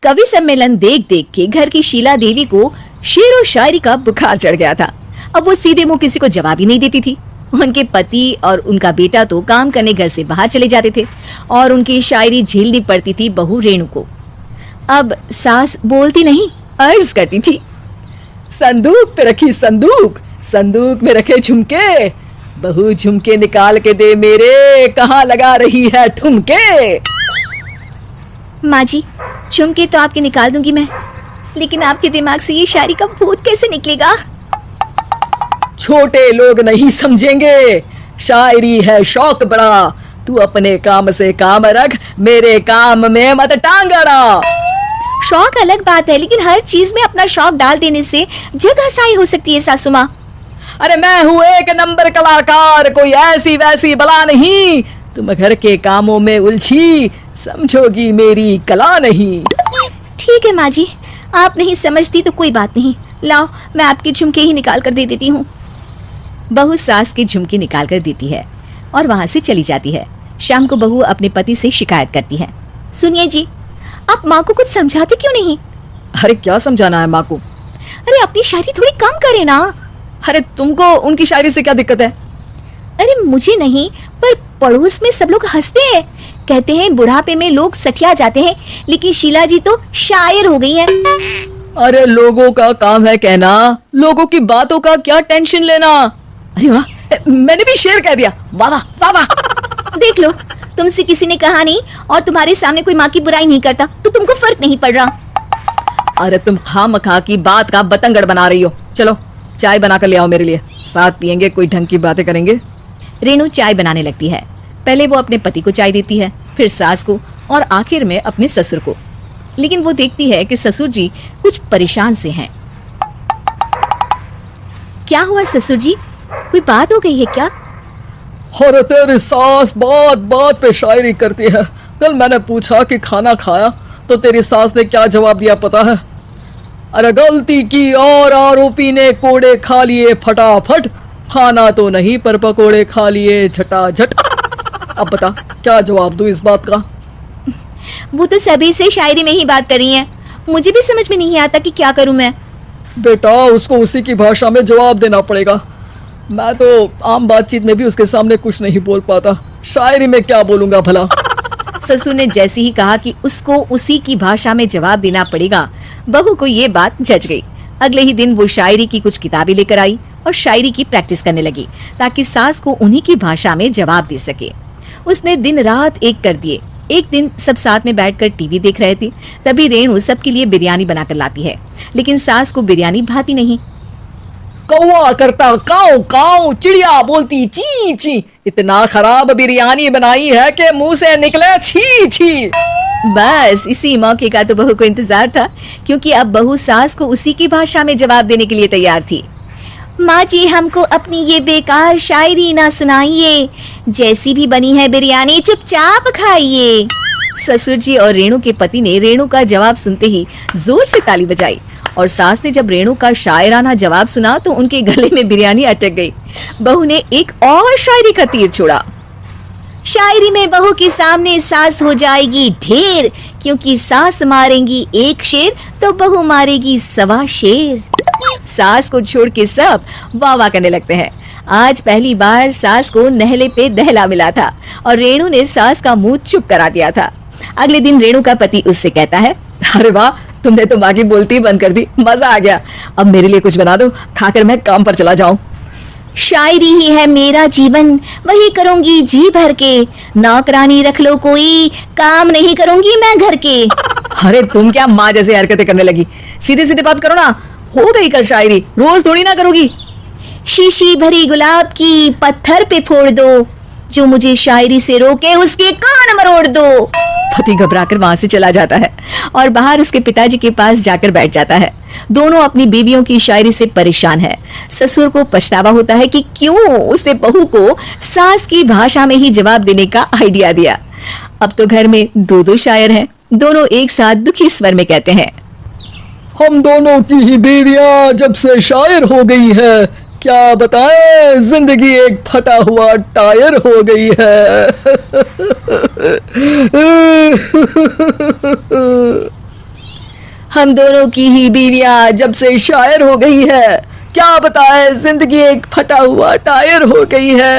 कवि सम्मेलन देख देख के घर की शीला देवी को शेर और शायरी का बुखार चढ़ गया था। अब वो सीधे मुंह किसी को जवाब ही नहीं देती थी। उनके पति और उनका बेटा तो काम करने घर से बाहर चले जाते थे और उनकी शायरी झेलनी पड़ती थी बहू रेणु को। अब सास बोलती नहीं, अर्ज करती थी, संदूक पे रखी संदूक, संदूक में रखे झुमके, बहू झुमके निकाल के दे मेरे, कहाँ लगा रही है ठुमके। माँ जी, झुमके तो आपके निकाल दूंगी मैं, लेकिन आपके दिमाग से ये शायरी का भूत कैसे निकलेगा? छोटे लोग नहीं समझेंगे, शायरी है शौक बड़ा, तू अपने काम से काम रख, मेरे काम में मत टांग अड़ा। शौक अलग बात है, लेकिन हर चीज में अपना शौक डाल देने से जगह साई हो सकती है सासू माँ। अरे मैं हूँ एक नंबर कलाकार, कोई ऐसी वैसी बला नहीं, तुम घर के कामों में उलझी, समझोगी मेरी कला नहीं। ठीक है माँ जी, आप नहीं समझती तो कोई बात नहीं, लाओ मैं आपके झुमके ही निकाल कर दे देती हूँ। बहू सास के झुमके निकाल कर देती है और वहाँ से चली जाती है। शाम को बहू अपने पति से शिकायत करती है, सुनिए जी, आप माँ को कुछ समझाते क्यों नहीं? अरे क्या समझाना है माँ को? अरे अपनी शायरी थोड़ी कम करे ना। अरे तुमको उनकी शायरी से क्या दिक्कत है? अरे मुझे नहीं, पर पड़ोस में सब लोग हंसते हैं, कहते हैं बुढ़ापे में लोग सठिया जाते हैं, लेकिन शीला जी तो शायर हो गई हैं। अरे लोगों का काम है कहना, लोगों की बातों का क्या टेंशन लेना। अरे वाह, मैंने भी शेर कह दिया, वाह वाह वाह वाह। देख लो, तुमसे किसी ने कहा नहीं और तुम्हारे सामने कोई माँ की बुराई नहीं करता तो तुमको फर्क नहीं पड़ रहा। अरे तुम खामखा की बात का बतंगड़ बना रही हो। चलो चाय बना कर ले आओ मेरे लिए, साथ पियेंगे, कोई ढंग की बातें करेंगे। रेणु चाय बनाने लगती है। पहले वो अपने पति को चाय देती है, फिर सास को और आखिर में अपने ससुर को। लेकिन वो देखती है कि ससुर जी कुछ परेशान से हैं। क्या हुआ ससुर जी, कोई बात हो गई है क्या? अरे तेरी सास बात बात पे शायरी करती है। कल मैंने पूछा कि खाना खाया तो तेरी सास ने क्या जवाब दिया पता है? अरे गलती की और आरोपी ने कोड़े खा लिए फटाफट, खाना तो नहीं पर पकोड़े खा लिए झटाझट। अब बता क्या जवाब दूं इस बात का? वो तो सभी से शायरी में ही बात कर रही हैं, मुझे भी समझ में नहीं आता कि क्या करूं मैं। बेटा उसको उसी की भाषा में जवाब देना पड़ेगा। मैं तो आम बातचीत में भी उसके सामने कुछ नहीं बोल पाता, शायरी में क्या बोलूंगा भला। ससुर ने जैसे ही कहा कि उसको उसी की भाषा में जवाब देना पड़ेगा, बहू को ये बात जच गई। अगले ही दिन वो शायरी की कुछ किताबें लेकर आई और शायरी की प्रैक्टिस करने लगी ताकि सास को उन्हीं की भाषा में जवाब दे सके। उसने दिन रात एक कर दिए। एक दिन सब साथ में बैठकर टीवी देख रहे थे, तभी रेणु सबके लिए बिरयानी बनाकर लाती है, लेकिन सास को बिरयानी भाती नहीं। कौवा करता काऊ काऊ, चिड़िया बोलती ची ची, इतना खराब बिरयानी बनाई है कि मुंह से निकले छी छी। बस इसी मौके का तो बहू को इंतजार था, क्योंकि अब बहू सास को उसी की भाषा में जवाब देने के लिए तैयार थी। माँ जी हमको अपनी ये बेकार शायरी ना सुनाइए, जैसी भी बनी है बिरयानी चुपचाप खाइए। ससुर जी और रेणु के पति ने रेणु का जवाब सुनते ही जोर से ताली बजाई और सास ने जब रेणु का शायराना जवाब सुना तो उनके गले में बिरयानी अटक गई। बहू ने एक और शायरी का तीर छोड़ा। शायरी में बहू के सामने सास हो जाएगी ढेर, क्योंकि सास मारेंगी एक शेर तो बहू मारेगी 1.25 शेर। सास को छोड़ के सब वाह वाह करने लगते हैं। आज पहली बार सास को नहले पे दहला मिला था और रेणु ने सास का मुंह चुप करा दिया था। अगले दिन रेणु का पति उससे कहता है, अरे वाह तुमने तो माँ की बोलती बंद कर दी, मजा आ गया। अब मेरे लिए कुछ बना दो, खाकर मैं काम पर चला जाऊं। शायरी ही है मेरा जीवन, वही करूंगी जी भर के, नौकरानी रख लो कोई, काम नहीं करूंगी मैं घर के। अरे तुम क्या माँ जैसे हरकतें करने लगी, सीधे सीधे बात करो ना। हो गई कल शायरी, रोज थोड़ी ना करोगी। शीशी भरी गुलाब की पत्थर पे फोड़ दो, जो मुझे शायरी से रोके उसके कान मरोड़ दो। पति घबराकर वहां से चला जाता है और बाहर उसके पिताजी के पास जाकर बैठ जाता है। दोनों अपनी बीवियों की शायरी से परेशान है। ससुर को पछतावा होता है कि क्यों उसने बहू को सास की भाषा में ही जवाब देने का आइडिया दिया। अब तो घर में 2 शायर हैं। दोनों एक साथ दुखी स्वर में कहते हैं, हम दोनों की ही बीवियां जब से शायर हो गई है, क्या बताएं जिंदगी एक फटा हुआ टायर हो गई है। हम दोनों की ही बीवियां जब से शायर हो गई है, क्या बताए, जिंदगी एक फटा हुआ टायर हो गई है।